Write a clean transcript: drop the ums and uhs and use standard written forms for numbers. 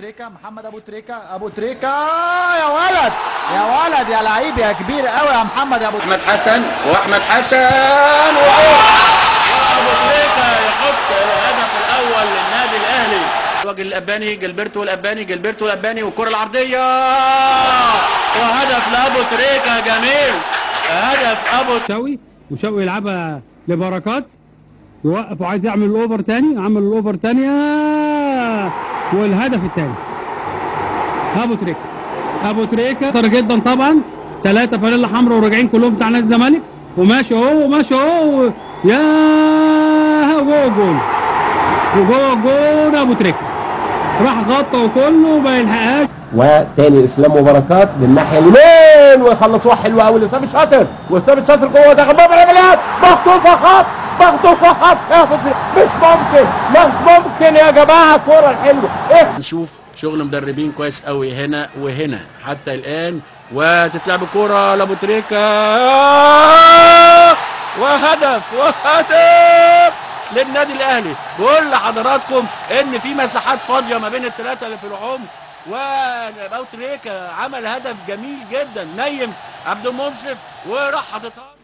تريكة، محمد ابو تريكة، ابو تريكة يا ولد يا ولد يا لعيب يا كبير قوي يا محمد يا ابو احمد حسن واحمد حسن ابو تريكة يحط الهدف الاول للنادي الاهلي. وجه الاباني جلبرتو الاباني والكره العرضيه وهدف لابو تريكة جميل. هدف ابو وشوقي يلعبها لبركات يوقف وعايز يعمل الاوفر تاني، عمل الاوفر تانية والهدف الثاني. ابو تريكة خطر جدا طبعا، 3 فانيلا حمراء وراجعين كلهم بتاع نادي الزمالك وماشي اهو يا جوه جول وجوه جول. ابو تريكة راح غطى وكله ما يلحقهاش. وتاني اسلام وبركات بالناحيه اليمين ويخلصوها حلوه قوي لاسلام الشاطر، واسلام الشاطر جوه داخل باب العمليات مخطوفه خط مش ممكن يا جماعه الكوره الحلوه ايه. نشوف شغل مدربين كويس قوي هنا وهنا حتى الان، وتتلعب الكوره لابو تريكة وهدف للنادي الاهلي. بقول لحضراتكم ان في مساحات فاضيه ما بين الثلاثه اللي في العمق، وابو تريكة عمل هدف جميل جدا، نيم عبد المنصف وراح حاططها.